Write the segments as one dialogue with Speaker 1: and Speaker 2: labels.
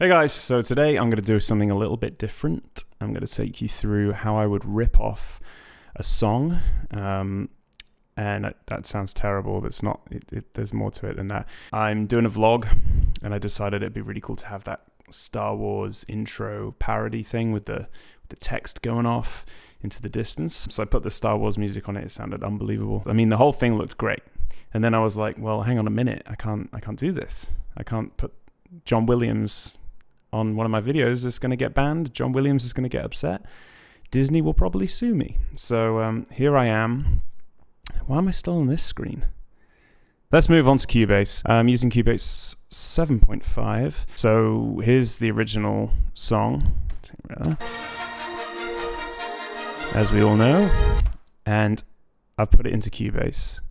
Speaker 1: Hey guys, so today I'm going to do something a little bit different. I'm going to take you through how I would rip off a song, and that sounds terrible, but it's not. There's more to it than that. I'm doing a vlog, and I decided it'd be really cool to have that Star Wars intro parody thing with the text going off into the distance. So I put the Star Wars music on it. It sounded unbelievable. I mean, the whole thing looked great. And then I was like, well, hang on a minute. I can't do this. I can't put John Williams on one of my videos. It's going to get banned. John Williams is going to get upset. Disney will probably sue me. So here I am. Why am I still on this screen? Let's move on to Cubase. I'm using Cubase 7.5. So here's the original song, as we all know. And I've put it into Cubase.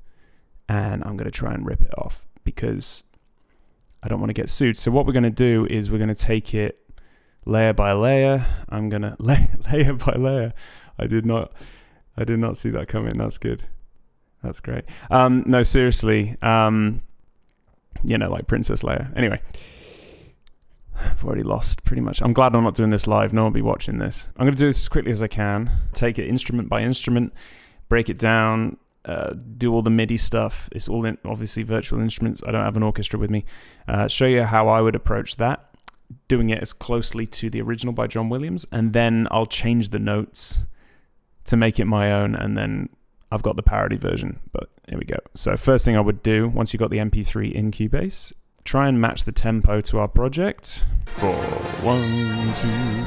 Speaker 1: And I'm going to try and rip it off because I don't want to get sued. So what we're going to do is we're going to take it layer by layer. I'm going to layer by layer. I did not see that coming. That's good. That's great. No, seriously. Like Princess Leia. Anyway, I've already lost pretty much. I'm glad I'm not doing this live. No one will be watching this. I'm going to do this as quickly as I can. Take it instrument by instrument, break it down, do all the MIDI stuff. It's all obviously virtual instruments. I don't have an orchestra with me. Show you how I would approach that, doing it as closely to the original by John Williams, and then I'll change the notes to make it my own, and then I've got the parody version. But here we go. So first thing I would do, once you've got the MP3 in Cubase, try and match the tempo to our project. 4, 1,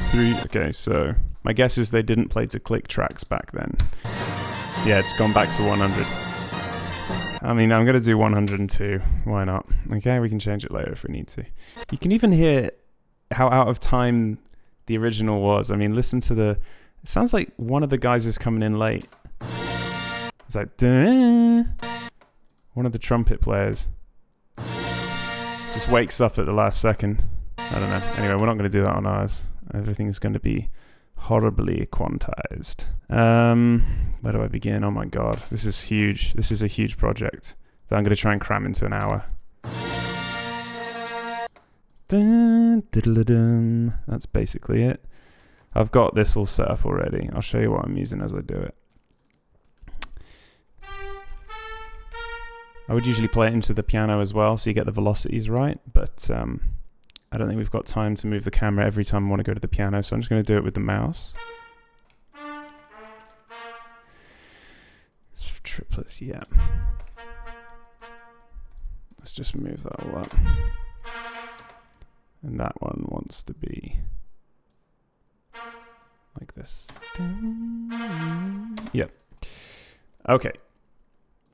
Speaker 1: 2, 3. Okay, so my guess is they didn't play to click tracks back then. Yeah, it's gone back to 100. I mean, I'm going to do 102. Why not? Okay, we can change it later if we need to. You can even hear how out of time the original was. I mean, listen to it sounds like one of the guys is coming in late. It's like, duh, one of the trumpet players just wakes up at the last second. I don't know. Anyway, we're not going to do that on ours. Everything is going to be horribly quantized. Where do I begin? Oh my god, this is huge. This is a huge project that I'm going to try and cram into an hour. Dun, diddle-a-dun. That's basically it. I've got this all set up already. I'll show you what I'm using as I do it. I would usually play it into the piano as well, so you get the velocities right, but I don't think we've got time to move the camera every time I want to go to the piano, so I'm just going to do it with the mouse. Triplets, yeah. Let's just move that all up. And that one wants to be like this. Yep. Okay.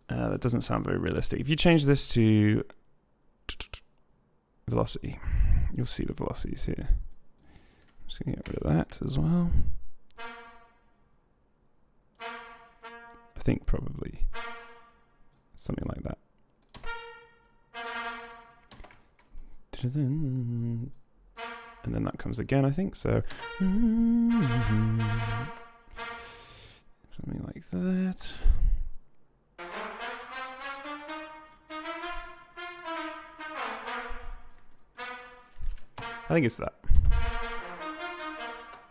Speaker 1: That doesn't sound very realistic. If you change this to velocity, you'll see the velocities here. I'm just going to get rid of that as well. I think probably something like that. And then that comes again, I think. So something like that. I think it's that.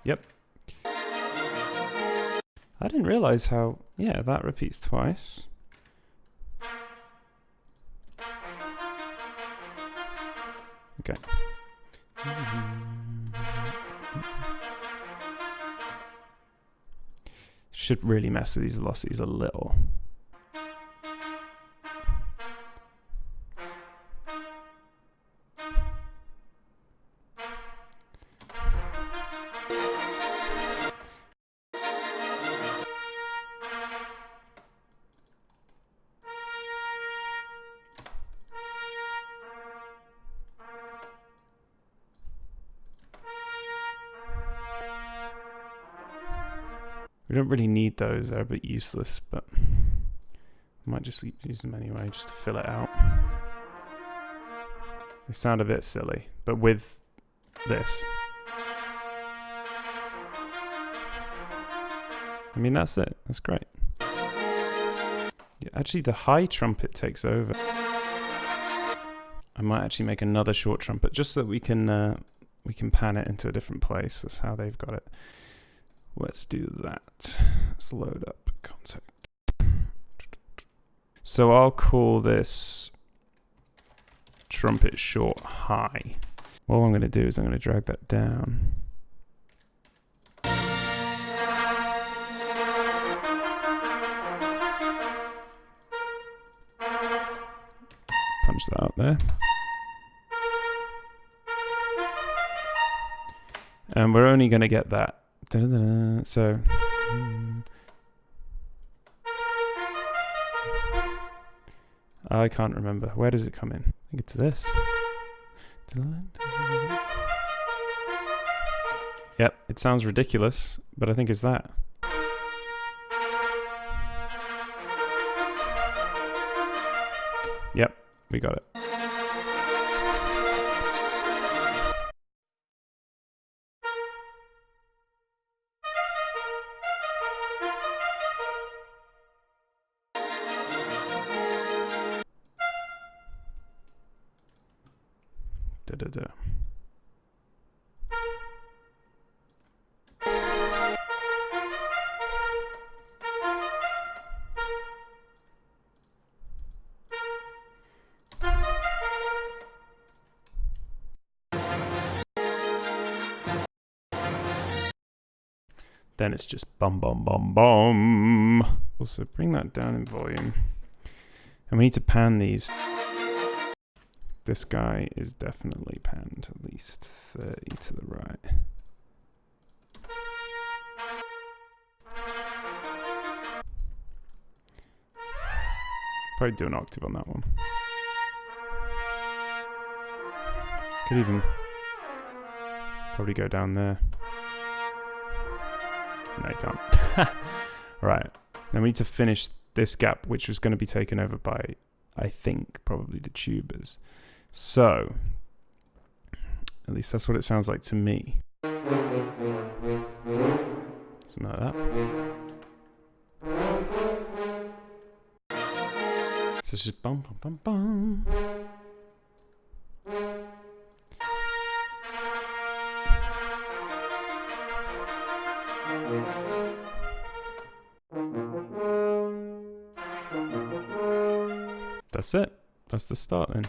Speaker 1: Yep. I didn't realize how, yeah, that repeats twice. Okay. Should really mess with these velocities a little. We don't really need those, they're a bit useless, but I might just use them anyway, just to fill it out. They sound a bit silly, but with this. I mean, that's it. That's great. Yeah, actually, the high trumpet takes over. I might actually make another short trumpet just so that we can we can pan it into a different place. That's how they've got it. Let's do that. Let's load up contact. So I'll call this trumpet short high. All I'm going to do is I'm going to drag that down. Punch that out there. And we're only going to get that. So... I can't remember. Where does it come in? I think it's this. Yep, it sounds ridiculous, but I think it's that. Yep, we got it. Da-da-da. Then it's just bum bum bum bum. Also bring that down in volume. And we need to pan these. This guy is definitely panned at least 30 to the right. Probably do an octave on that one. Could even probably go down there. No, you can't. Right. Now we need to finish this gap, which was going to be taken over by, I think, probably the tubas. So, at least that's what it sounds like to me. Something like that. So it's just bum bum bum bum. That's it. That's the start then.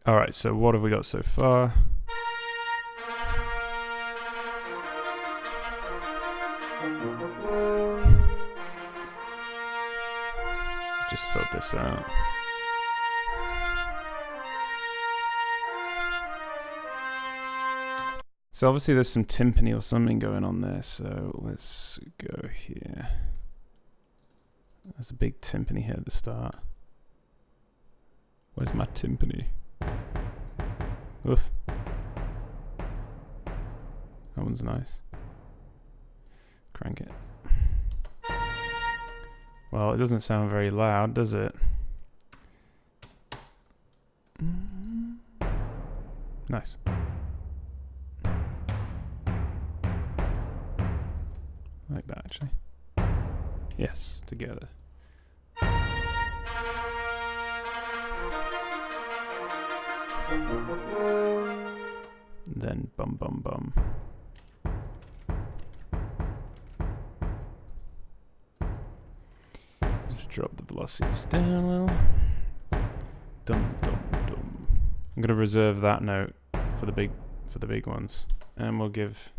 Speaker 1: Alright, so what have we got so far? Just filled this out. So obviously there's some timpani or something going on there, so let's go here. There's a big timpani here at the start. Where's my timpani? Oof. That one's nice. Crank it. Well, it doesn't sound very loud, does it? Nice. Like that, actually. Yes, together. Then bum bum bum. Just drop the velocities down a little. Dum dum dum. I'm gonna reserve that note for the big ones, and we'll give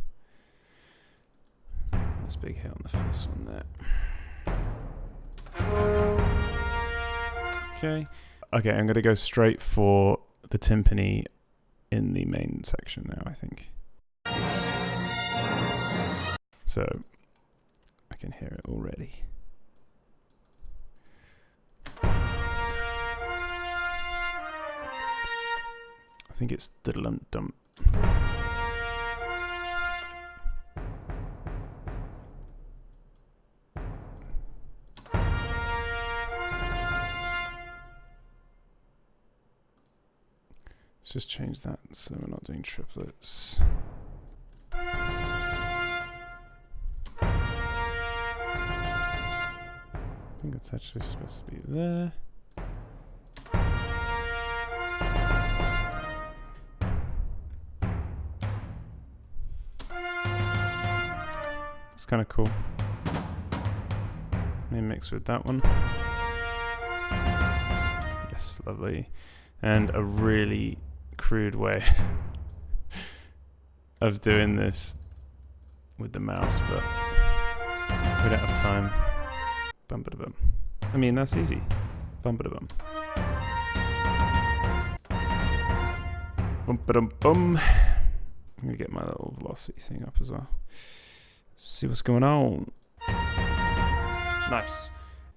Speaker 1: this big hit on the first one there. Okay. Okay, I'm gonna go straight for the timpani in the main section now, I think. So I can hear it already. I think it's diddle-dum-dum. Let's just change that so we're not doing triplets. I think it's actually supposed to be there. It's kind of cool. Maybe mix with that one. Yes, lovely. And a really crude way of doing this with the mouse, but we don't have time. Bum ba bum. I mean, that's easy. Bum ba bum. Bum ba dum bum. I'm gonna get my little velocity thing up as well. See what's going on. Nice.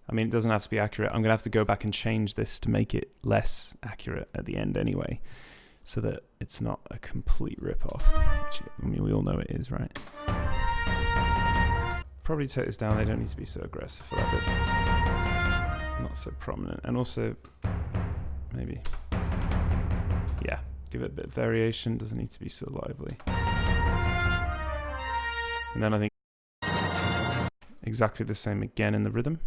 Speaker 1: I mean, it doesn't have to be accurate. I'm gonna have to go back and change this to make it less accurate at the end anyway, so that it's not a complete rip-off. Which, I mean, we all know it is, right? Probably take this down. They don't need to be so aggressive for that bit. Not so prominent. And also, maybe, yeah, give it a bit of variation. Doesn't need to be so lively. And then I think exactly the same again in the rhythm.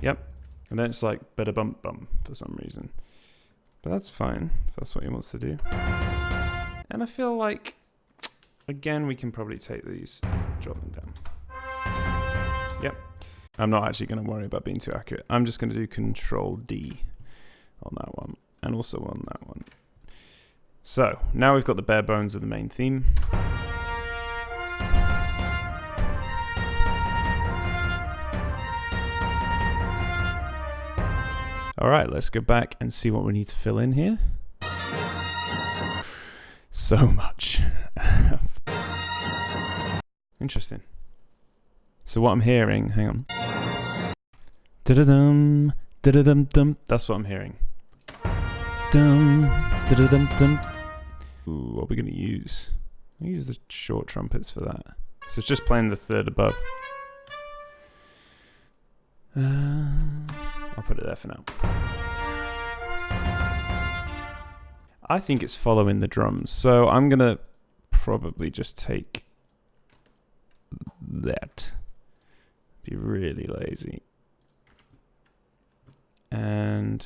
Speaker 1: Yep. And then it's like bada bump bum for some reason. But that's fine if that's what he wants to do. And I feel like, again, we can probably take these, drop them down. Yep. I'm not actually going to worry about being too accurate. I'm just going to do Control D on that one, and also on that one. So, now we've got the bare bones of the main theme. Alright, let's go back and see what we need to fill in here. So much. Interesting. So what I'm hearing, hang on. Da-da-dum, da-da-dum-dum. That's what I'm hearing. Dum, da-da-dum-dum. Ooh, what are we going to use? We'll use the short trumpets for that. So it's just playing the third above. I'll put it there for now. I think it's following the drums, so I'm going to probably just take that. Be really lazy. And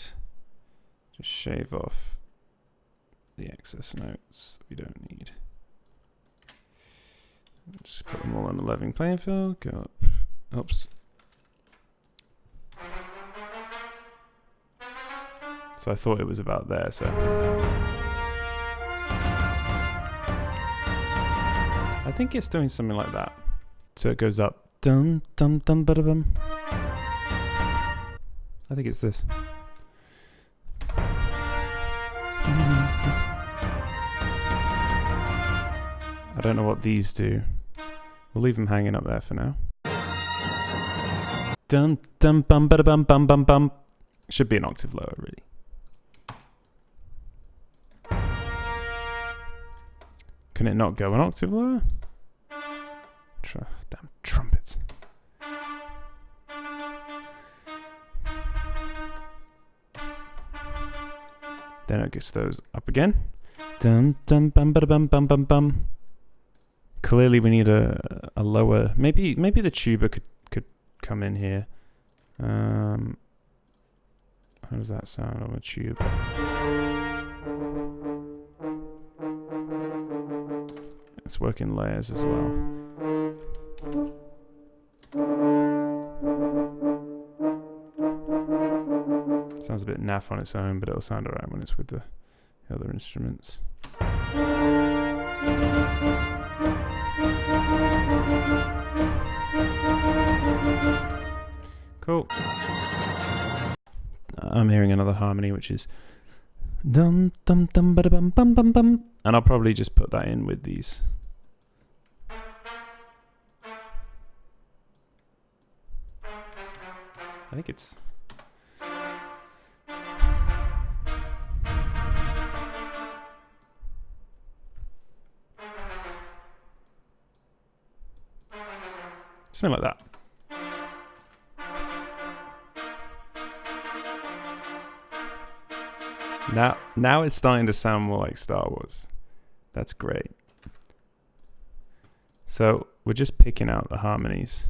Speaker 1: just shave off the excess notes that we don't need. Just put them all on the level playing field. Go up. Oops. So I thought it was about there, so. I think it's doing something like that. So it goes up. Dum, dum, dum, ba bum. I think it's this. I don't know what these do. We'll leave them hanging up there for now. Dum, dum, bum, ba bum, bum, bum, bum. Should be an octave lower, really. Can it not go an octave lower? Damn trumpets. Then it gets those up again. Dum dum bum ba bum bum bum bum. Clearly we need a lower. Maybe the tuba could come in here. How does that sound on a tuba? Let's work in layers as well. Sounds a bit naff on its own, but it'll sound alright when it's with the other instruments. Cool. I'm hearing another harmony, which is dum dum dum ba bum bum bum bum, and I'll probably just put that in with these. I think it's. Something like that. Now it's starting to sound more like Star Wars. That's great. So we're just picking out the harmonies.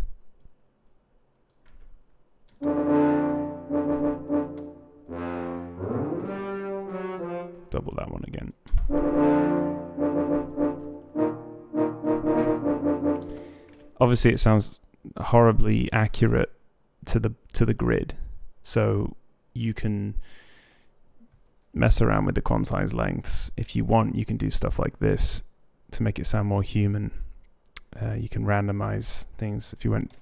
Speaker 1: Double that one again. Obviously it sounds horribly accurate to the grid. So you can mess around with the quantize lengths. If you want, you can do stuff like this to make it sound more human. You can randomize things. If you went,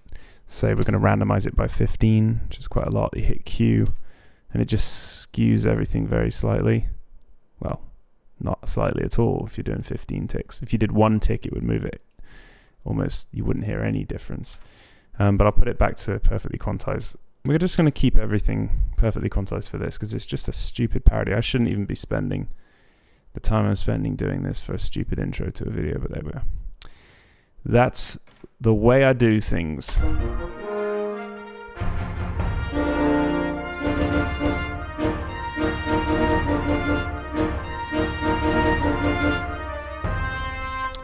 Speaker 1: say we're going to randomize it by 15, which is quite a lot, you hit Q and it just skews everything very slightly. Well, not slightly at all if you're doing 15 ticks. If you did 1 tick, it would move it. Almost, you wouldn't hear any difference. But I'll put it back to perfectly quantized. We're just going to keep everything perfectly quantized for this because it's just a stupid parody. I shouldn't even be spending the time I'm spending doing this for a stupid intro to a video, but there we go. That's the way I do things.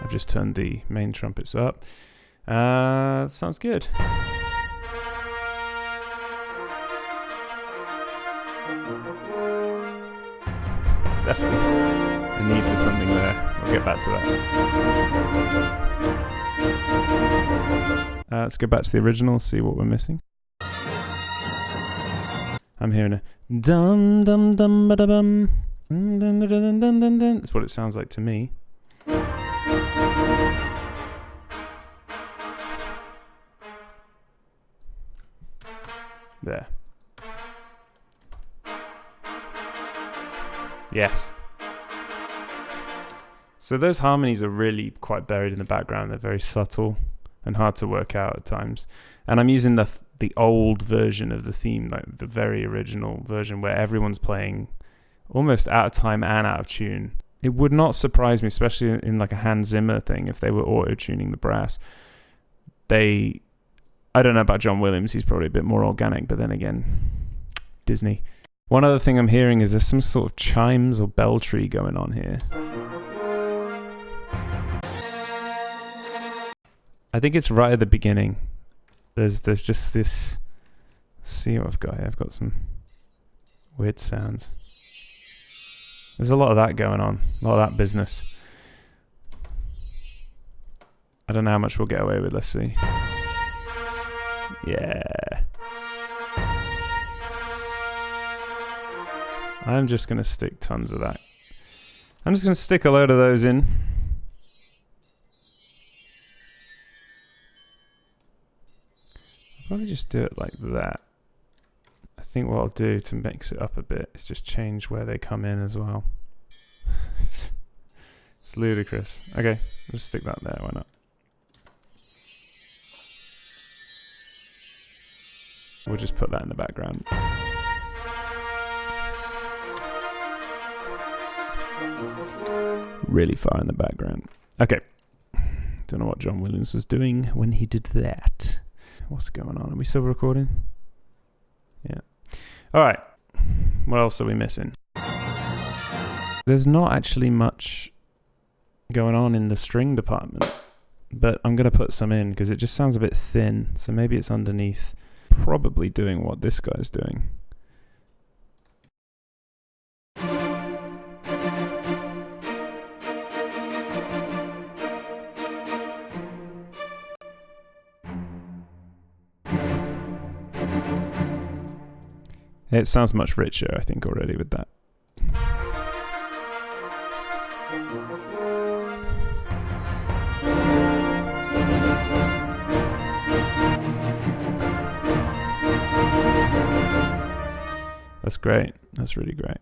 Speaker 1: I've just turned the main trumpets up. Sounds good. There's definitely a need for something there. We'll get back to that. Let's go back to the original, see what we're missing. I'm hearing a dum dum dum ba da bum. Dun, dun, dun, dun, dun, dun, dun. That's what it sounds like to me. There. Yes. So those harmonies are really quite buried in the background. They're very subtle and hard to work out at times. And I'm using the old version of the theme, like the very original version where everyone's playing almost out of time and out of tune. It would not surprise me, especially in like a Hans Zimmer thing, if they were auto-tuning the brass. I don't know about John Williams, he's probably a bit more organic, but then again, Disney. One other thing I'm hearing is there's some sort of chimes or bell tree going on here. I think it's right at the beginning. There's just this. Let's see what I've got here. I've got some weird sounds. There's a lot of that going on. A lot of that business. I don't know how much we'll get away with. Let's see. Yeah. I'm just going to stick tons of that. I'm just going to stick a load of those in. I'll probably just do it like that. I think what I'll do to mix it up a bit is just change where they come in as well. It's ludicrous. Okay, just stick that there, why not? We'll just put that in the background. Really far in the background. Okay. Don't know what John Williams was doing when he did that. What's going on? Are we still recording? Yeah. All right. What else are we missing? There's not actually much going on in the string department, but I'm going to put some in because it just sounds a bit thin. So maybe it's underneath, probably doing what this guy's doing. It sounds much richer, I think, already with that. That's great. That's really great.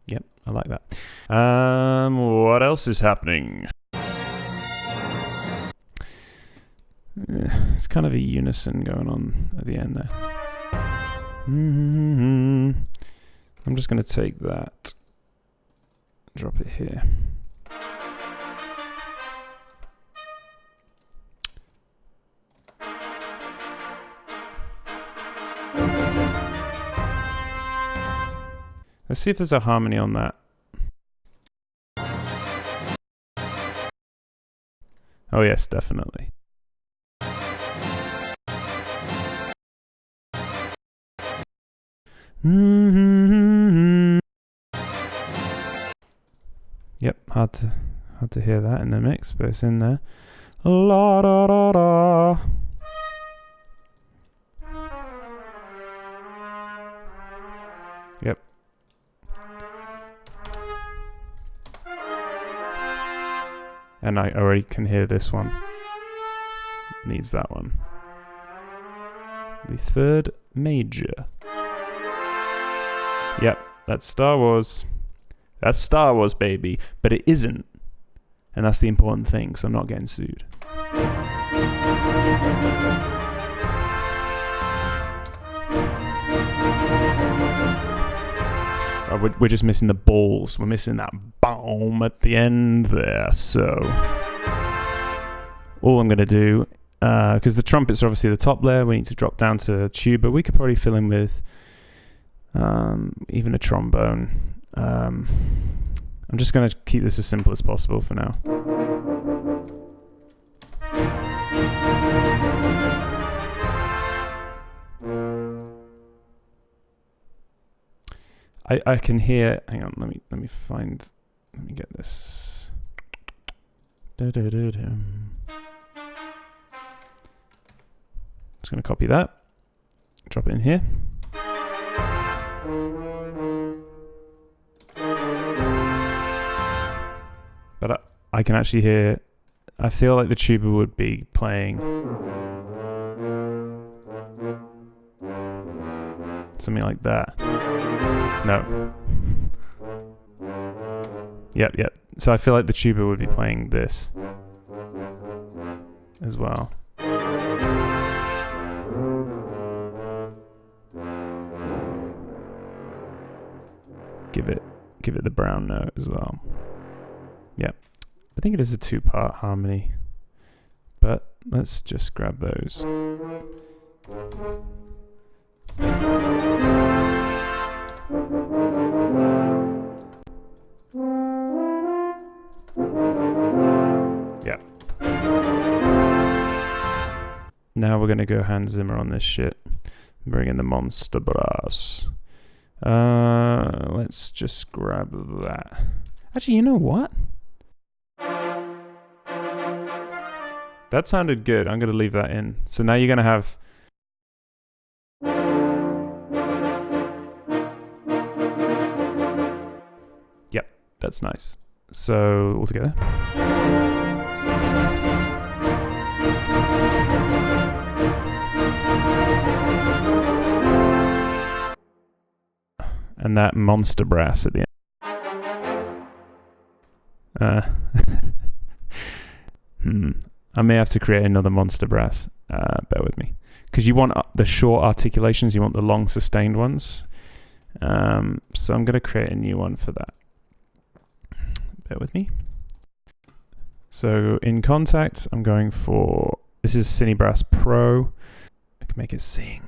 Speaker 1: Yep, I like that. What else is happening? It's kind of a unison going on at the end there. I'm just going to take that, drop it here. Let's see if there's a harmony on that. Oh yes, definitely. Yep, hard to hear that in the mix, but it's in there. La da da da. Yep. And I already can hear this one. Needs that one. The third major. Yep, that's Star Wars. That's Star Wars, baby. But it isn't. And that's the important thing, so I'm not getting sued. We're just missing the balls. We're missing that boom at the end there. So all I'm going to do, because the trumpets are obviously the top layer, we need to drop down to tuba. We could probably fill in with even a trombone. I'm just going to keep this as simple as possible for now. I can hear. Hang on, let me get this. Just going to copy that, drop it in here. But I can actually hear. I feel like the tuba would be playing something like that. No. Yep. So I feel like the tuba would be playing this as well. Give it the brown note as well. Yep. I think it is a 2-part harmony. But let's just grab those. Yeah. Now we're gonna go Hans Zimmer on this shit. Bring in the monster brass. Let's just grab that. Actually, you know what? That sounded good. I'm gonna leave that in. So now you're gonna have. Yep, that's nice. So all together. And that monster brass at the end. I may have to create another monster brass. Bear with me. Because you want the short articulations, you want the long sustained ones. So I'm going to create a new one for that. Bear with me. So in Contact, I'm going for, this is Cinebrass Pro. I can make it sing.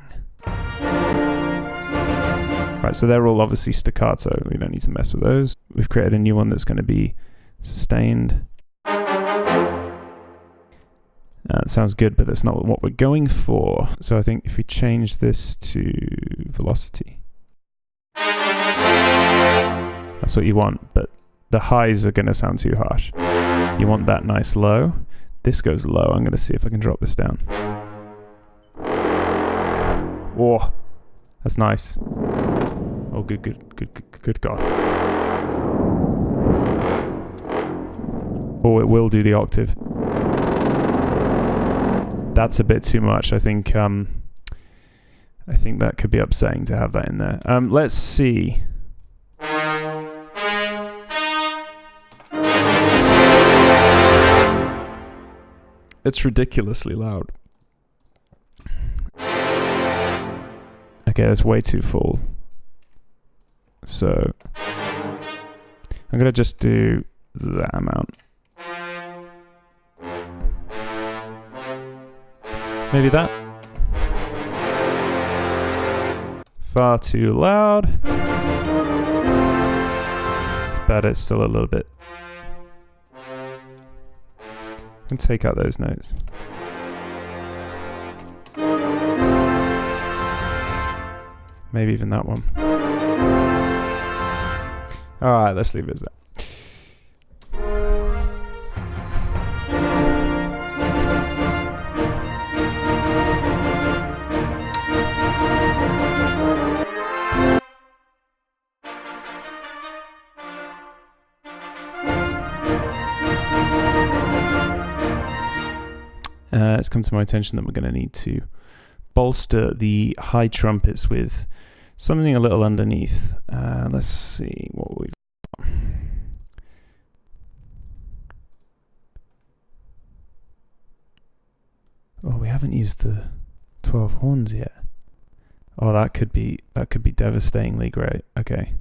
Speaker 1: Right, so they're all obviously staccato. We don't need to mess with those. We've created a new one that's going to be sustained. It sounds good, but that's not what we're going for. So I think if we change this to velocity, that's what you want, but the highs are going to sound too harsh. You want that nice low. This goes low. I'm going to see if I can drop this down. Oh, that's nice. Oh, good God. Oh, it will do the octave. That's a bit too much. I think that could be upsetting to have that in there. Let's see. It's ridiculously loud. Okay, that's way too full. So I'm gonna just do that amount. Maybe that. Far too loud. It's better, it's still a little bit. I can take out those notes. Maybe even that one. Alright, let's leave it as that. It's come to my attention that we're going to need to bolster the high trumpets with something a little underneath. Let's see what we've got. Oh, we haven't used the 12 horns yet. Oh, that could be devastatingly great. Okay,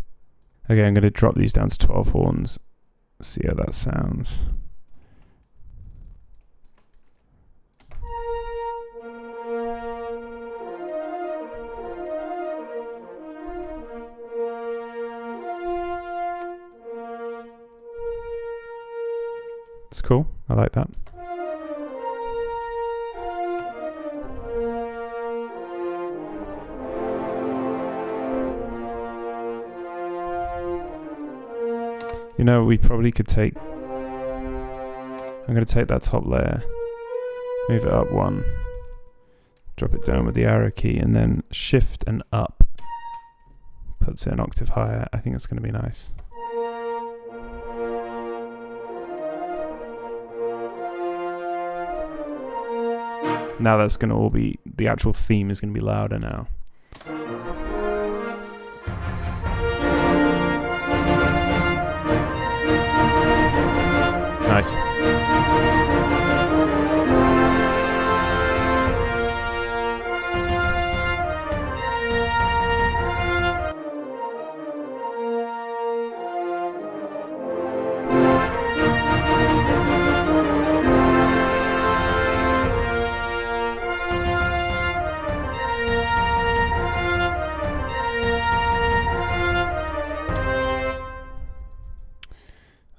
Speaker 1: I'm going to drop these down to 12 horns. See how that sounds. It's cool. I like that. You know, we probably could take... I'm going to take that top layer, move it up one, drop it down with the arrow key, and then shift and up. Puts it an octave higher. I think it's going to be nice. Now that's going to all be... The actual theme is going to be louder now. Nice.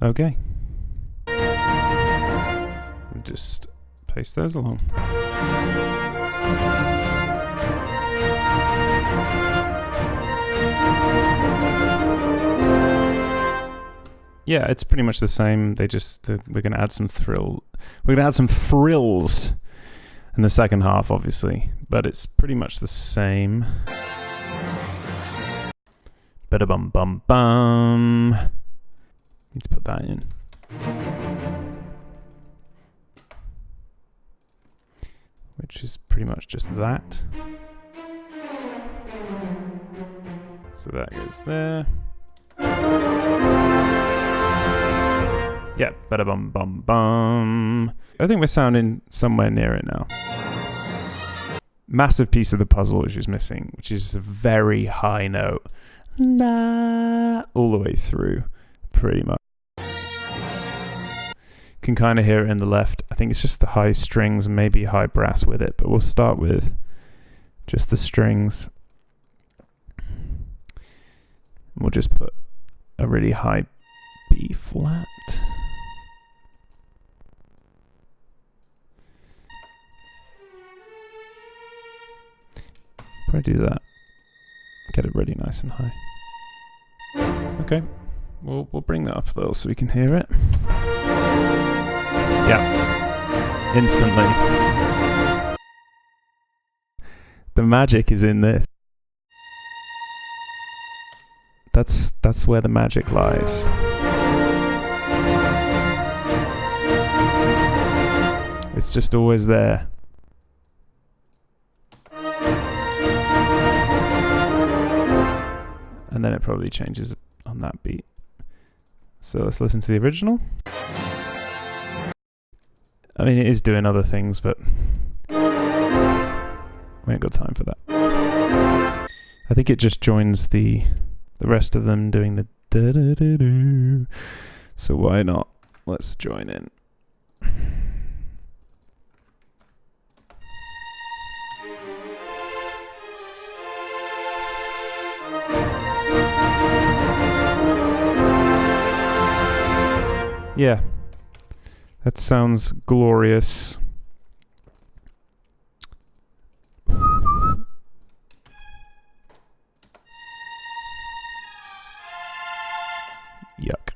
Speaker 1: Okay. Just paste those along. Yeah, it's pretty much the same. We're going to add some thrill. We're going to add some frills in the second half, obviously, but it's pretty much the same. Bada bum bum bum. Need to put that in. Which is pretty much just that. So that goes there. Yeah, bada bum bum bum. I think we're sounding somewhere near it now. Massive piece of the puzzle which is missing, which is a very high note. Nah, all the way through, pretty much. Can kind of hear it in the left. I think it's just the high strings and maybe high brass with it, but we'll start with just the strings. We'll just put a really high B flat. Probably do that. Get it really nice and high. Okay, we'll bring that up a little so we can hear it. Yeah, instantly. The magic is in this. That's where the magic lies. It's just always there. And then it probably changes on that beat. So let's listen to the original. I mean, it is doing other things, but we ain't got time for that. I think it just joins the rest of them doing the da-da-da-da. So why not? Let's join in. Yeah, that sounds glorious. Yuck.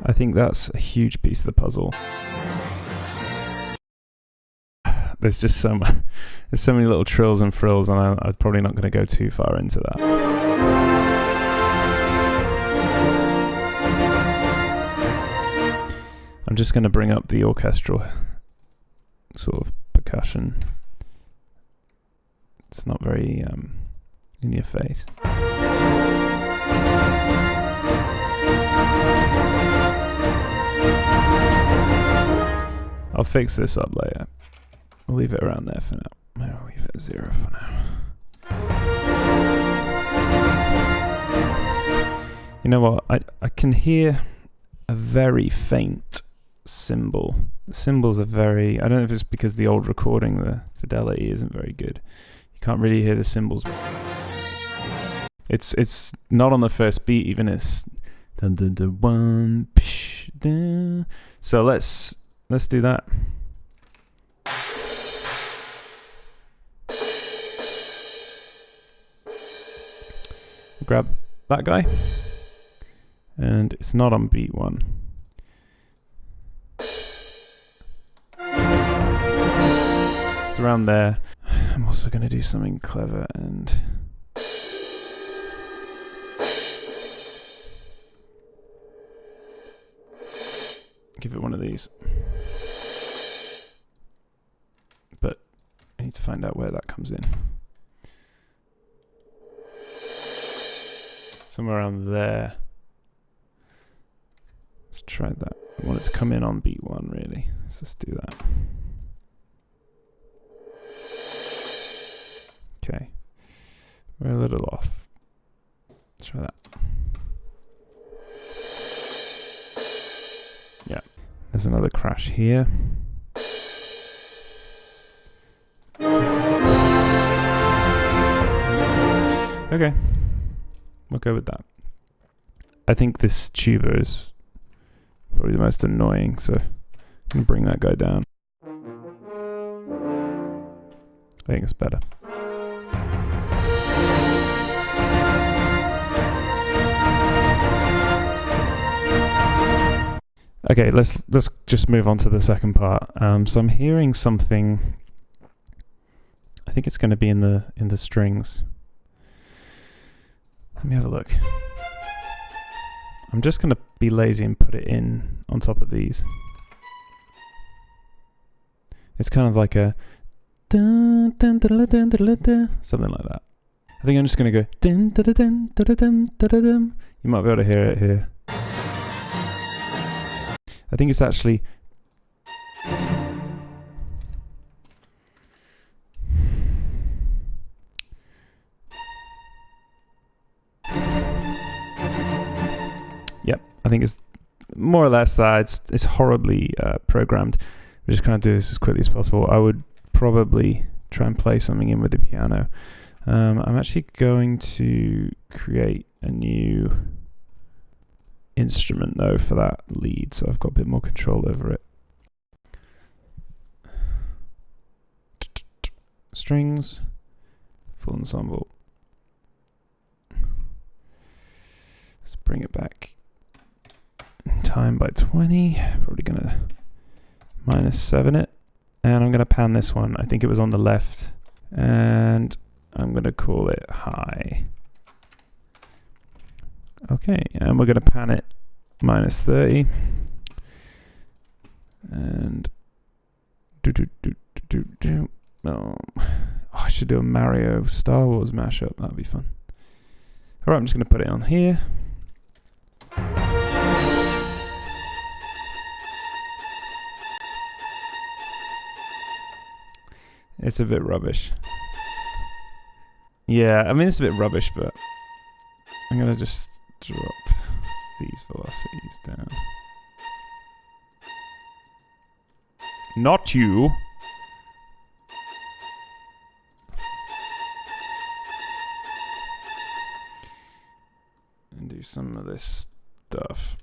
Speaker 1: I think that's a huge piece of the puzzle. There's just there's so many little trills and frills, and I'm probably not going to go too far into that. I'm just going to bring up the orchestral sort of percussion. It's not very in your face. I'll fix this up later. I'll leave it around there for now. I'll leave it at 0 for now. You know what? I can hear a very faint cymbal. The cymbals are very... I don't know if it's because the old recording, the fidelity isn't very good. You can't really hear the cymbals. It's not on the first beat even. It's... Dun, dun, dun, one, psh, dun. So let's do that. Grab that guy, and it's not on beat 1. It's around there. I'm also going to do something clever and give it one of these. But I need to find out where that comes in. Somewhere around there. Let's try that. I want it to come in on beat 1, really. Let's just do that. Okay. We're a little off. Let's try that. Yeah. There's another crash here. Okay. We'll go with that. I think this tuba is probably the most annoying, so I'm going to bring that guy down. I think it's better. Okay, let's just move on to the second part. So I'm hearing something. I think it's going to be in the strings. Let me have a look. I'm just going to be lazy and put it in on top of these. It's kind of like a dun, dun, dun, dun, dun, dun, dun, something like that. I think I'm just going to go dun, dun, dun, dun, dun, dun, dun, dun. You might be able to hear it here. I think it's actually I think it's more or less that. It's horribly programmed. We're just going to do this as quickly as possible. I would probably try and play something in with the piano. I'm actually going to create a new instrument though for that lead, so I've got a bit more control over it. Strings, full ensemble. Let's bring it back in time by 20. Probably gonna -7 it. And I'm gonna pan this one. I think it was on the left. And I'm gonna call it high. Okay, and we're gonna pan it -30. And oh, I should do a Mario Star Wars mashup. That'd be fun. All right, I'm just gonna put it on here. It's a bit rubbish. Yeah, I mean, it's a bit rubbish, but I'm gonna just drop these velocities down. Not you. And do some of this stuff.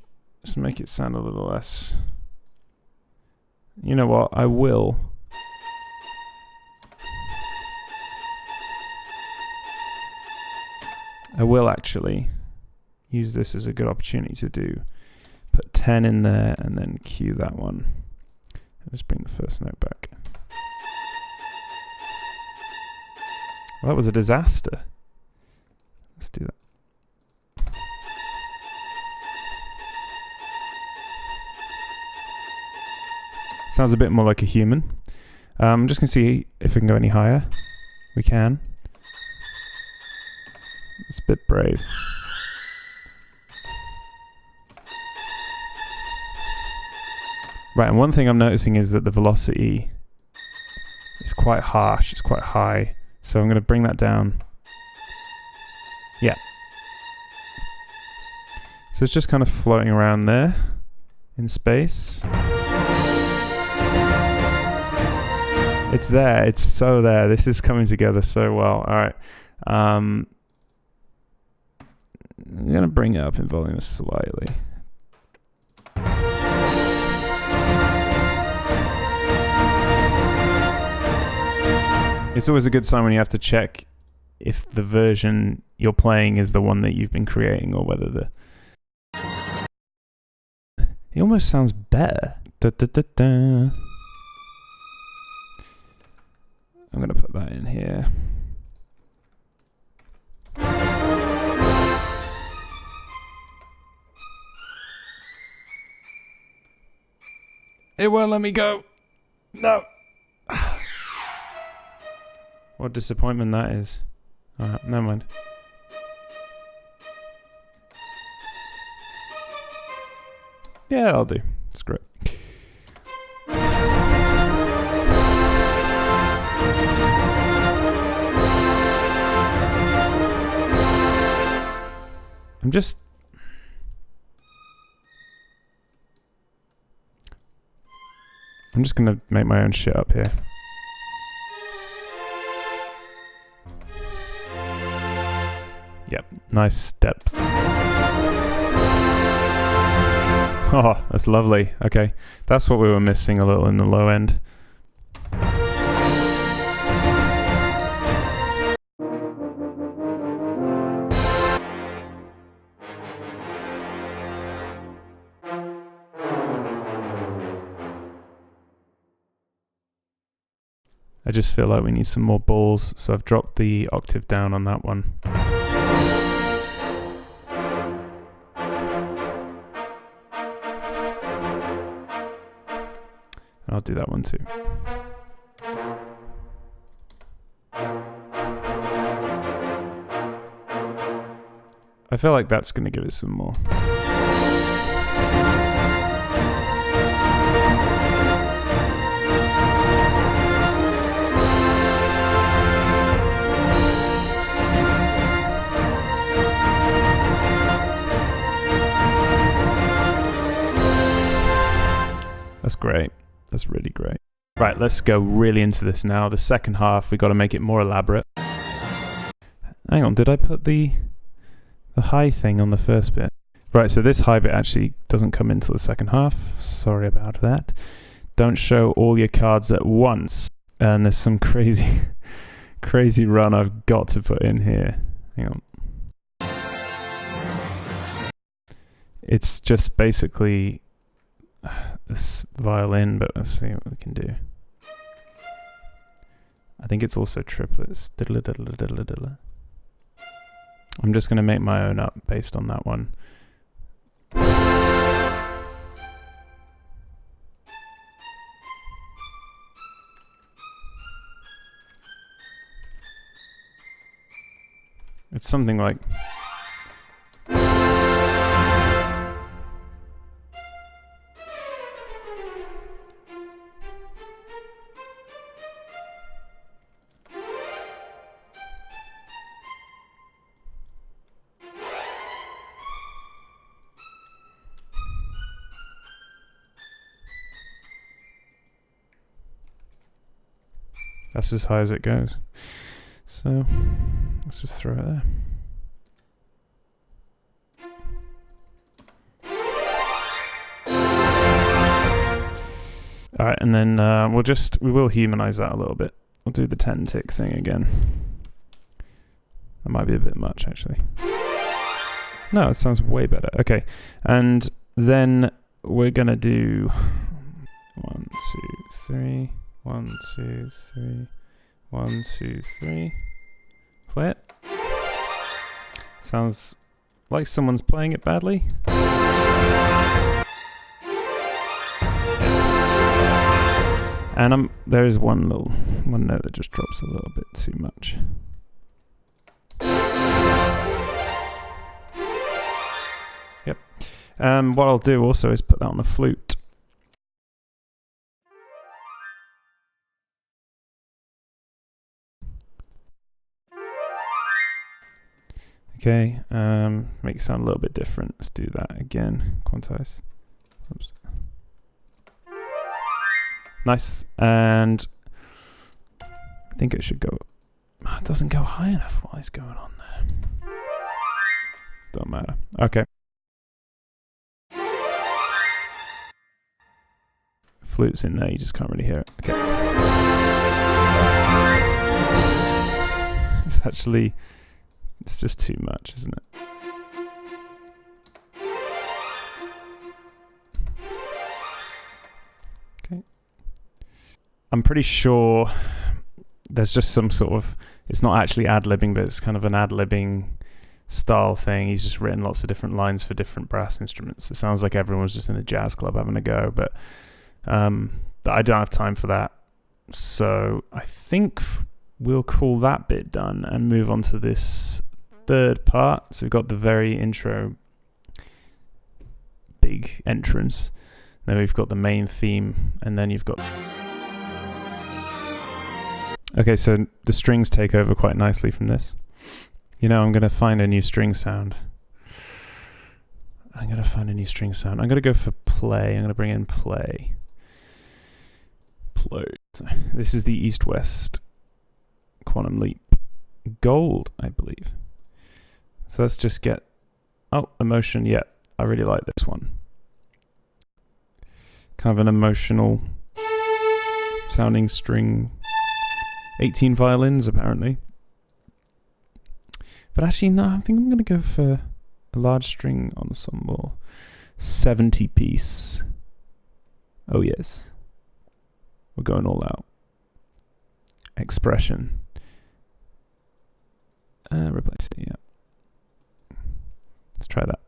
Speaker 1: Just make it sound a little less. You know what? I will. Actually use this as a good opportunity to put 10 in there and then cue that one. Just bring the first note back. Well, that was a disaster. Let's do that. Sounds a bit more like a human. I'm just going to see if we can go any higher. We can. It's a bit brave. Right, and one thing I'm noticing is that the velocity is quite harsh, it's quite high. So I'm going to bring that down. Yeah. So it's just kind of floating around there in space. It's there, it's so there. This is coming together so well. All right. I'm going to bring it up in volume slightly. It's always a good sign when you have to check if the version you're playing is the one that you've been creating or whether the... It almost sounds better. Da, da, da, da. I'm going to put that in here. It won't let me go. No. What disappointment that is. Alright, never mind. Yeah, I'll do. It's great. I'm just gonna make my own shit up here. Yep, nice depth. Oh, that's lovely. Okay, that's what we were missing a little in the low end. I just feel like we need some more balls, so I've dropped the octave down on that one. I'll do that one too. I feel like that's going to give it some more. That's great. That's really great. Right, let's go really into this now. The second half, we got to make it more elaborate. Hang on, did I put the high thing on the first bit? Right, so this high bit actually doesn't come into the second half. Sorry about that. Don't show all your cards at once. And there's some crazy, crazy run I've got to put in here. Hang on. It's just basically this violin, but let's see what we can do. I think it's also triplets. Diddler, diddler, diddler, diddler. I'm just going to make my own up based on that one. It's something like... That's as high as it goes. So, let's just throw it there. Alright, and then we will humanize that a little bit. We'll do the 10 tick thing again. That might be a bit much, actually. No, it sounds way better. Okay, and then we're gonna do 1, 2, 3, 1, 2, 3, 1, 2, 3. Play it. Sounds like someone's playing it badly. And there is one note that just drops a little bit too much. Yep. What I'll do also is put that on the flute. Okay, make it sound a little bit different. Let's do that again. Quantize. Oops. Nice. And I think it should go... Oh, it doesn't go high enough. What is going on there? Don't matter. Okay. Flute's in there, you just can't really hear it. Okay. It's just too much, isn't it? Okay. I'm pretty sure there's just some sort of... It's not actually ad-libbing, but it's kind of an ad-libbing style thing. He's just written lots of different lines for different brass instruments. It sounds like everyone's just in a jazz club having a go, but I don't have time for that. So I think we'll call that bit done and move on to this third part. So we've got the very intro big entrance. Then we've got the main theme, and then you've got... Okay, so the strings take over quite nicely from this. You know, I'm going to find a new string sound. I'm going to go for play. I'm going to bring in play. Play. This is the East-West Quantum Leap Gold, I believe. So let's just get... Oh, emotion. Yeah, I really like this one. Kind of an emotional sounding string. 18 violins, apparently. But actually, no, I think I'm going to go for a large string ensemble. 70 piece. Oh, yes. We're going all out. Expression. Replace it, yeah. Let's try that.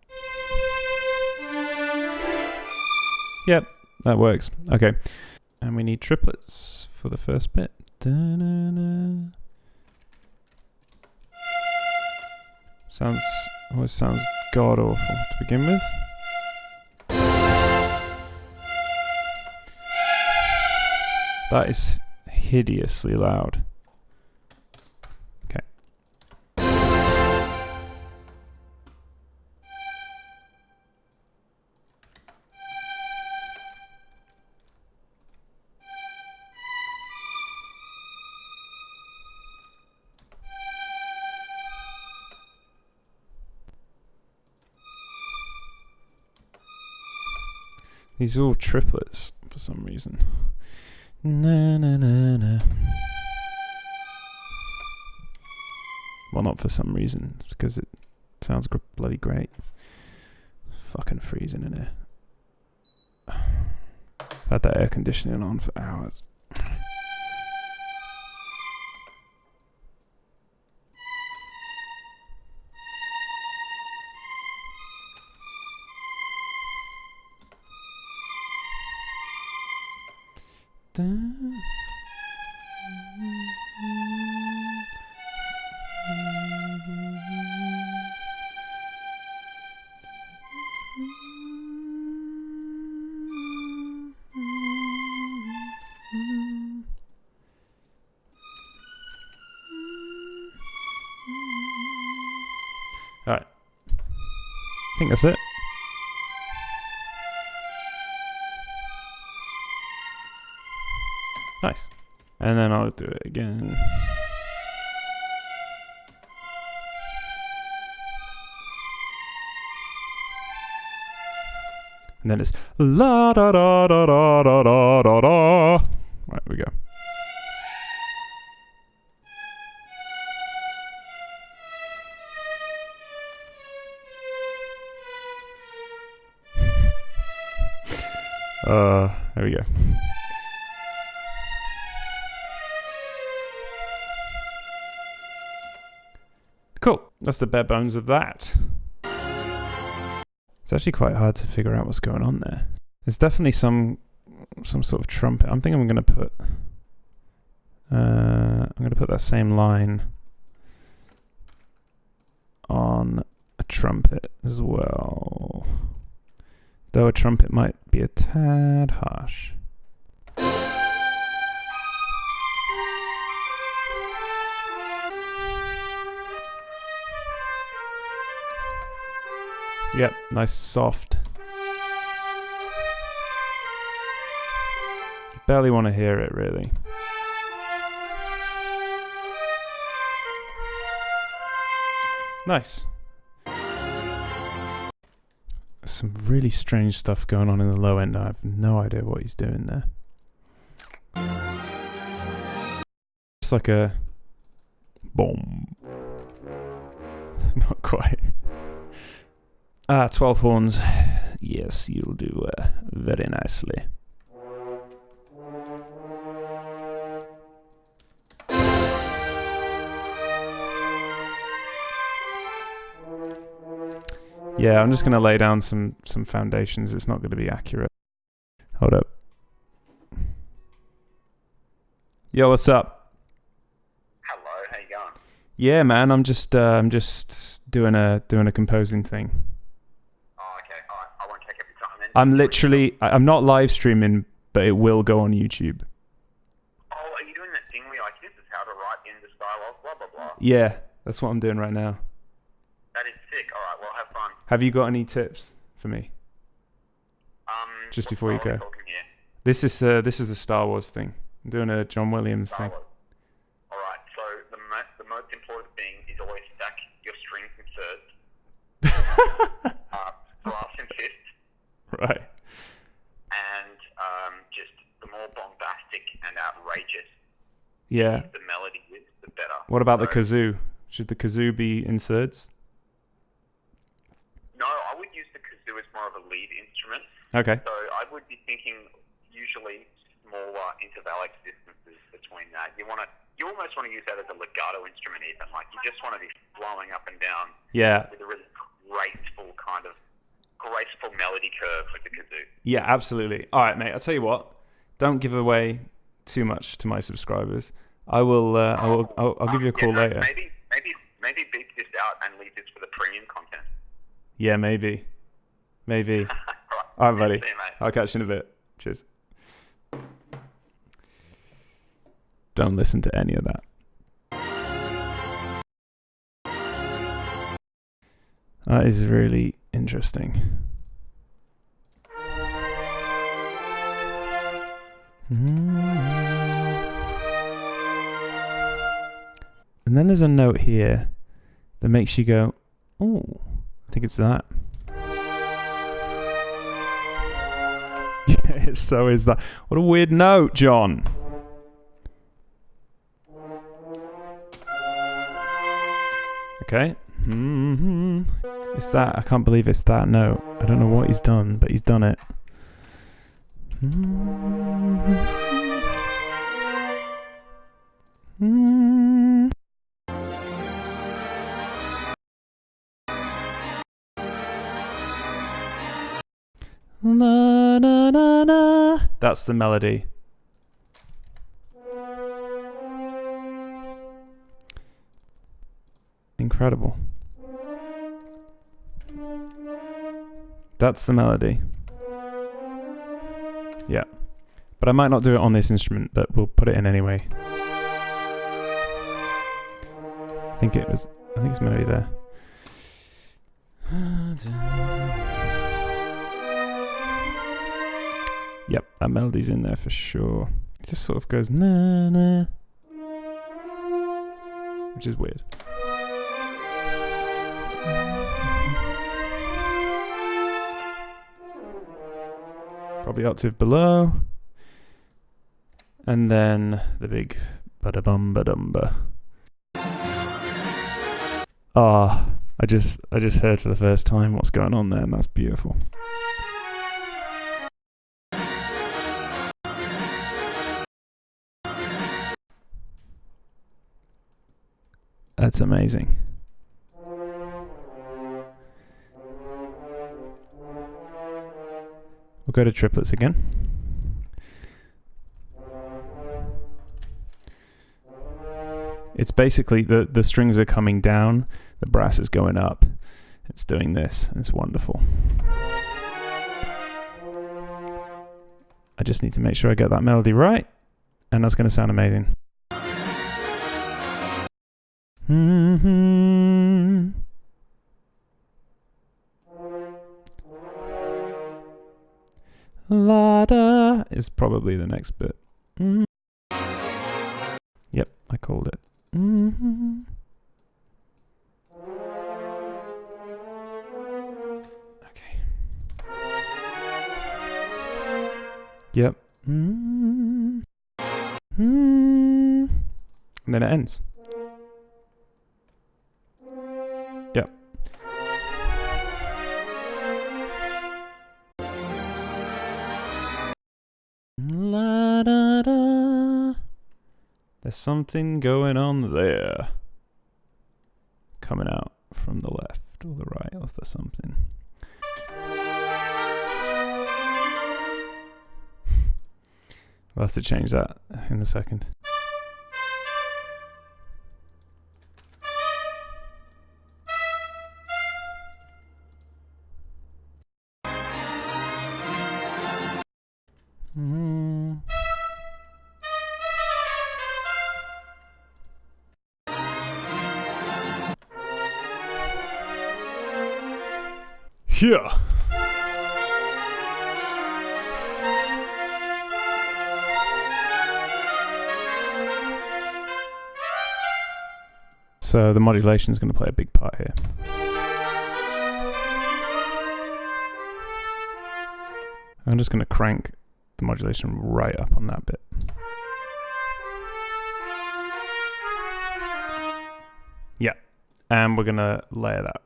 Speaker 1: Yep, that works. Okay. And we need triplets for the first bit. Da-na-na. Always sounds god awful to begin with. That is hideously loud. Okay. These are all triplets for some reason. Na na na na. Well, not for some reason. It's because it sounds bloody great. It's fucking freezing in here. Had that air conditioning on for hours. Alright. I think that's it. Nice. And then I'll do it again. And then it's la da da da da da da da da. Right, we go. There we go. Cool. That's the bare bones of that. It's actually quite hard to figure out what's going on there. There's definitely some sort of trumpet. I'm thinking I'm going to put that same line on a trumpet as well. Though a trumpet might be a tad harsh. Yep, nice soft. You barely want to hear it, really. Nice. Some really strange stuff going on in the low end. I have no idea what he's doing there. It's like a boom. Not quite. 12 horns. Yes, you'll do very nicely. Yeah, I'm just going to lay down some foundations. It's not going to be accurate. Hold up. Yo, what's up?
Speaker 2: Hello, how you going?
Speaker 1: Yeah, man, I'm just doing a composing thing.
Speaker 2: Oh, okay. Alright, I won't take up your time then.
Speaker 1: I'm not live streaming, but it will go on YouTube.
Speaker 2: Oh, are you doing that thing where like, this is how to write in the style of blah, blah, blah?
Speaker 1: Yeah, that's what I'm doing right now.
Speaker 2: That is sick. Alright, well, have fun.
Speaker 1: Have you got any tips for me? Just before you go. This is the Star Wars thing. I'm doing a John Williams thing.
Speaker 2: Alright, so the most important thing is always stack your strings in thirds. Brass and fifth.
Speaker 1: Right.
Speaker 2: And just the more bombastic and outrageous the melody is, the better.
Speaker 1: What about the kazoo? Should the kazoo be in thirds?
Speaker 2: No, I would use the kazoo as more of a lead instrument.
Speaker 1: Okay.
Speaker 2: So I would be thinking usually smaller intervallic distances between that. You almost want to use that as a legato instrument even. Like you just want to be flowing up and down with a really graceful melody curve with the kazoo.
Speaker 1: Yeah, absolutely. All right, mate. I'll tell you what. Don't give away too much to my subscribers. I'll give you a call later.
Speaker 2: Maybe beep this out and leave this for the premium content.
Speaker 1: Yeah, maybe. All right, buddy.
Speaker 2: See you, mate.
Speaker 1: I'll catch you in a bit. Cheers. Don't listen to any of that. That is really interesting. And then there's a note here that makes you go, oh, I think it's that. So is that. What a weird note, John. Okay. It's that. I can't believe it's that note. I don't know what he's done, but he's done it. Na, na, na, na. That's the melody. Incredible. That's the melody. Yeah. But I might not do it on this instrument, but we'll put it in anyway. I think it's melody there. Yep, that melody's in there for sure. It just sort of goes na na, which is weird. Probably octave below. And then the big ba-da-bum ba-dum-ba. Ah, I just heard for the first time what's going on there, and that's beautiful. That's amazing. We'll go to triplets again. It's basically the strings are coming down, the brass is going up. It's doing this. It's wonderful. I just need to make sure I get that melody right, and that's going to sound amazing. La-da is probably the next bit. Yep, I called it. Okay. Yep. And then it ends. Yep. La da da. There's something going on there. Coming out from the left or the right, or there's something. We'll have to change that in a second. Yeah. So the modulation is going to play a big part here. I'm just going to crank the modulation right up on that bit. Yeah, and we're going to layer that.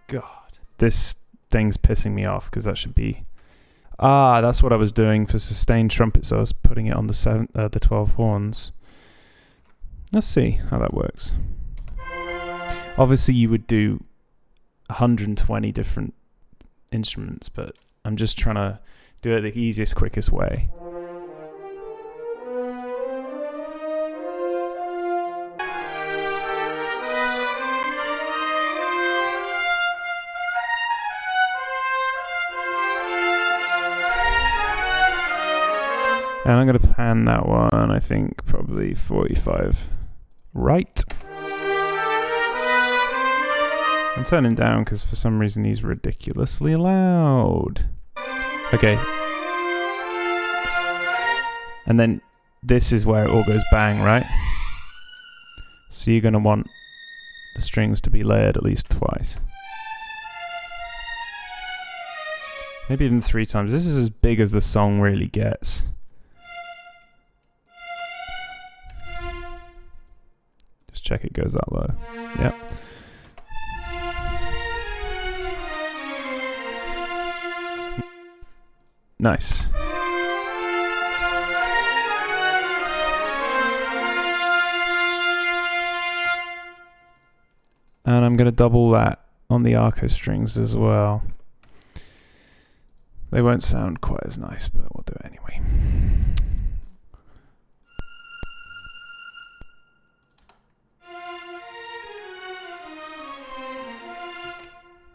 Speaker 1: God, this thing's pissing me off because that should be... that's what I was doing for sustained trumpets. I was putting it on the 12 horns. Let's see how that works. Obviously, you would do 120 different instruments, but I'm just trying to do it the easiest, quickest way. And I'm going to pan that one, I think, probably 45 right. And turn him down because for some reason he's ridiculously loud. Okay. And then this is where it all goes bang, right? So you're going to want the strings to be layered at least twice. Maybe even 3 times. This is as big as the song really gets. Just check it goes that low. Yep. Nice. And I'm going to double that on the arco strings as well. They won't sound quite as nice, but we'll do it anyway.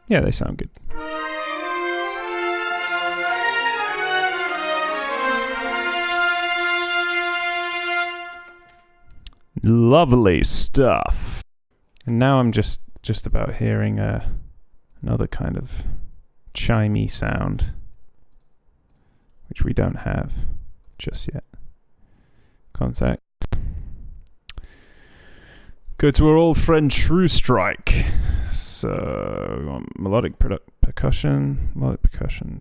Speaker 1: Yeah, they sound good. Lovely stuff. And now I'm just about hearing another kind of chimey sound, which we don't have just yet. Contact. Go to our old friend True Strike. So we want melodic percussion. Melodic percussion.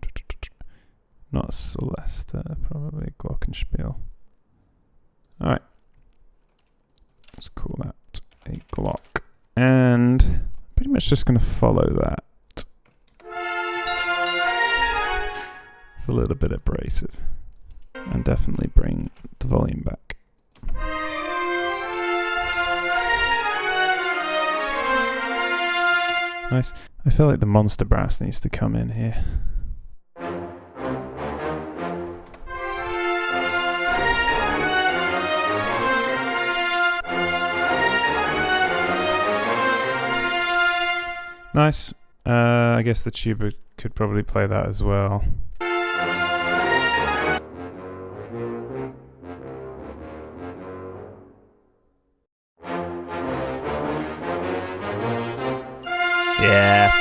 Speaker 1: Not Celeste, probably Glockenspiel. Alright. Let's call that a Glock. And pretty much just going to follow that. It's a little bit abrasive. And definitely bring the volume back. Nice. I feel like the monster brass needs to come in here. Nice. I guess the tuba could probably play that as well. Yeah.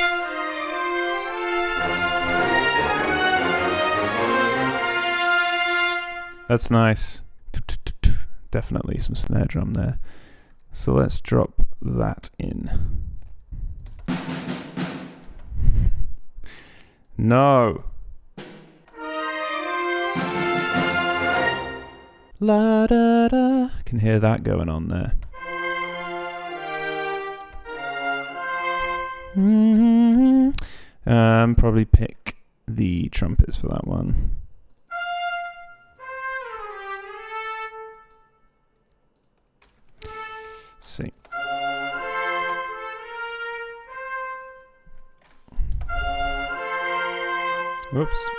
Speaker 1: That's nice. Definitely some snare drum there. So let's drop that in. No. La da da. Can hear that going on there. Probably pick the trumpets for that one. See. Whoops.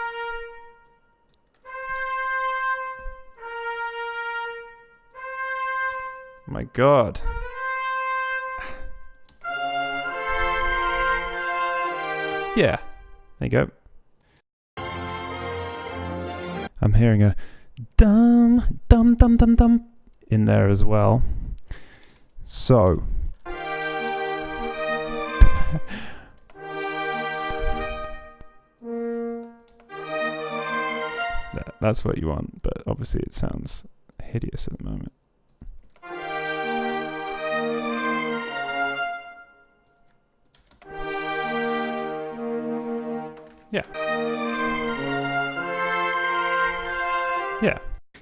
Speaker 1: My God. Yeah. There you go. I'm hearing a dum dum dum dum dum in there as well. So that's what you want, but obviously it sounds hideous at the moment. Yeah. Yeah.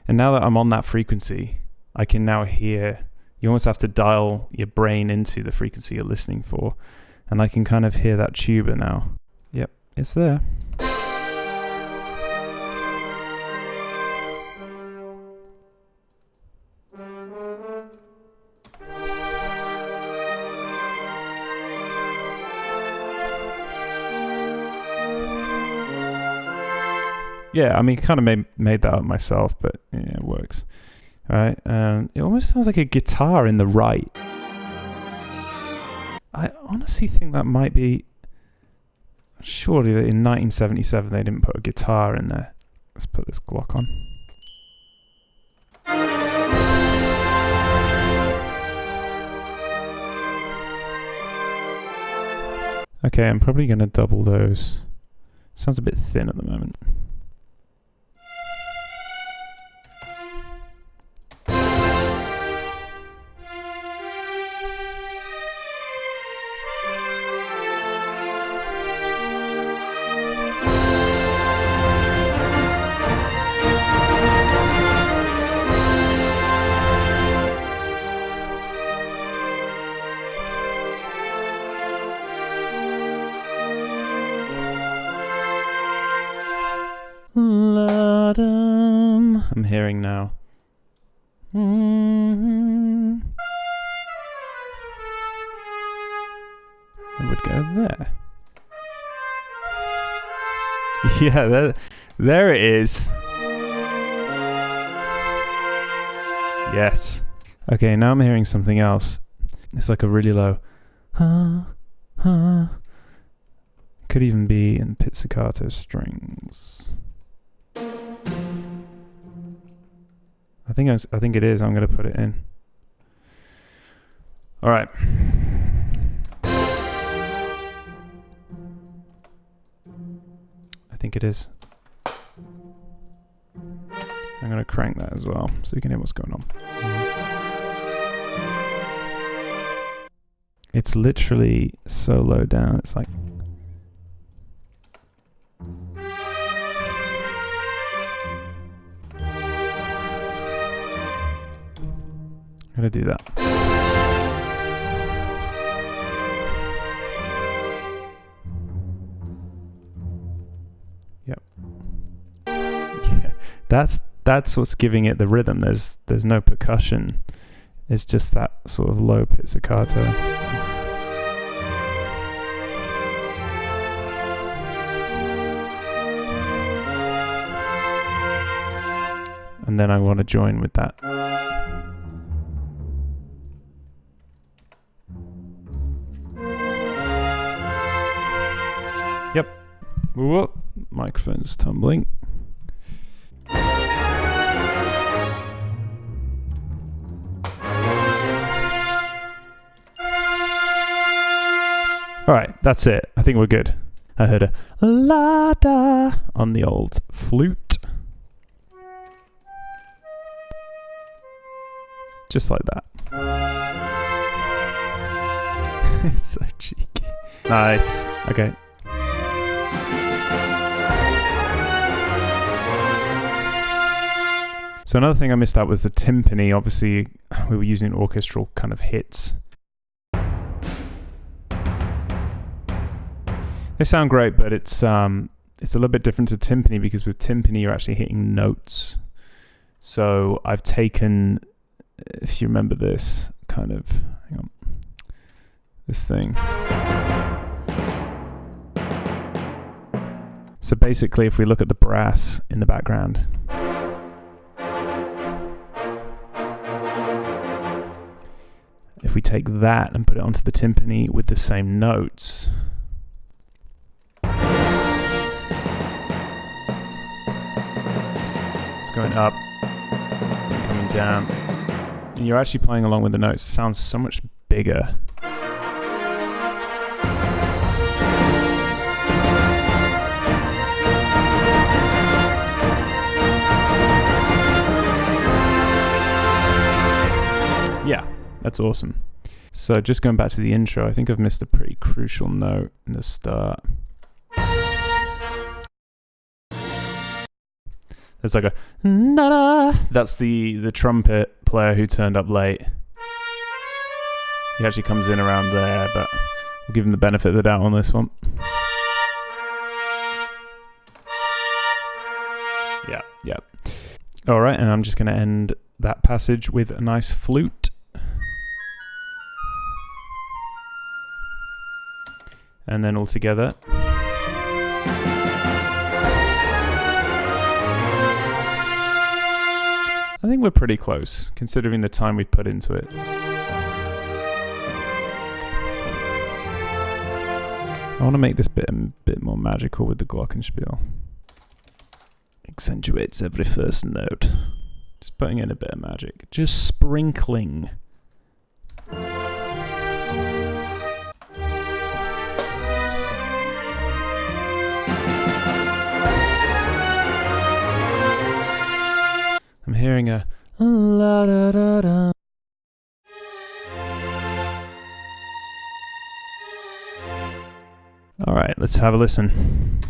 Speaker 1: And now that I'm on that frequency, I can now hear. You almost have to dial your brain into the frequency you're listening for. And I can kind of hear that tuba now. Yep, it's there. Yeah, I mean, kind of made that up myself, but yeah, it works. All right, it almost sounds like a guitar in the right. I honestly think that might be. Surely that in 1977 they didn't put a guitar in there. Let's put this Glock on. Okay, I'm probably going to double those. Sounds a bit thin at the moment. I'm hearing now. It would go there. Yeah, there it is. Yes. Okay, now I'm hearing something else. It's like a really low. Could even be in pizzicato strings. I think it is. I'm going to put it in. All right. I think it is. I'm going to crank that as well so you can hear what's going on. It's literally so low down. It's like... I'm going to do that. Yep. Yeah, that's what's giving it the rhythm. There's no percussion. It's just that sort of low pizzicato. And then I want to join with that. Yep. Whoop. Microphone's tumbling. Alright, that's it. I think we're good. I heard a la-da on the old flute. Just like that. It's so cheeky. Nice. Okay. So another thing I missed out was the timpani. Obviously, we were using orchestral kind of hits. They sound great, but it's a little bit different to timpani because with timpani you're actually hitting notes. So I've taken, if you remember this kind of, hang on, this thing. So basically, if we look at the brass in the background, if we take that and put it onto the timpani with the same notes, it's going up and coming down, and you're actually playing along with the notes. It sounds so much bigger. Yeah, that's awesome. So just going back to the intro, I think I've missed a pretty crucial note in the start. There's like a na-da. That's the trumpet player who turned up late. He actually comes in around there, but we'll give him the benefit of the doubt on this one. Yeah. All right, and I'm just going to end that passage with a nice flute. And then all together. I think we're pretty close, considering the time we've put into it. I want to make this bit a bit more magical with the glockenspiel. Accentuates every first note. Just putting in a bit of magic. Just sprinkling. I'm hearing a la da da da. All right, let's have a listen.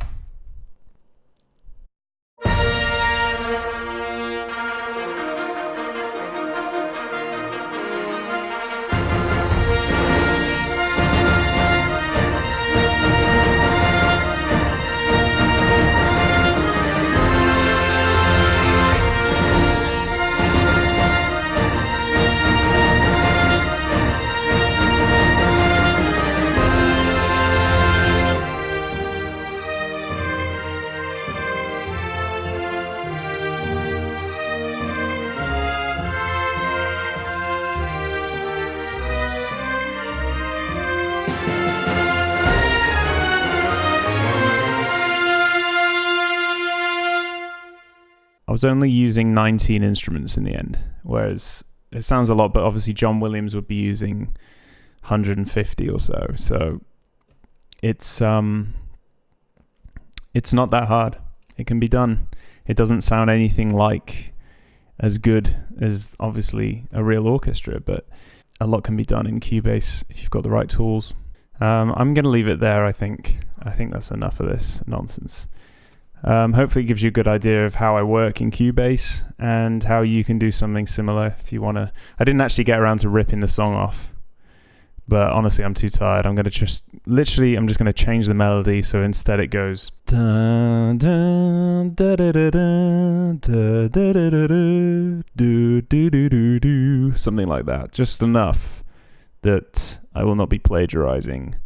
Speaker 1: was only using 19 instruments in the end, whereas it sounds a lot, but obviously John Williams would be using 150 or so. So it's not that hard. It can be done. It doesn't sound anything like as good as obviously a real orchestra, but a lot can be done in Cubase if you've got the right tools. I'm going to leave it there, I think. I think that's enough of this nonsense. Hopefully it gives you a good idea of how I work in Cubase and how you can do something similar if you want to. I didn't actually get around to ripping the song off, but honestly I'm too tired. I'm just going to change the melody, so instead it goes dun, dun, da, da, da, da, da, da, da, da, do, do, do, do, do, something like that. Just enough that I will not be plagiarizing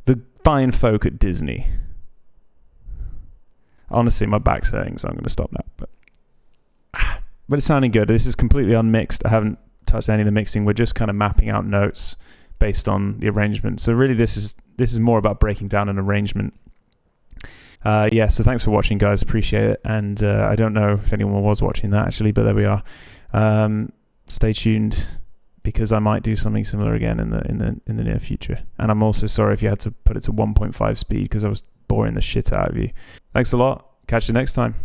Speaker 1: the fine folk at Disney. Honestly, my back's hurting, so I'm going to stop now. But it's sounding good. This is completely unmixed. I haven't touched any of the mixing. We're just kind of mapping out notes based on the arrangement. So really, this is more about breaking down an arrangement. So thanks for watching, guys. Appreciate it. And I don't know if anyone was watching that actually, but there we are. Stay tuned, because I might do something similar again in the near future. And I'm also sorry if you had to put it to 1.5 speed, because I was boring the shit out of you. Thanks a lot. Catch you next time.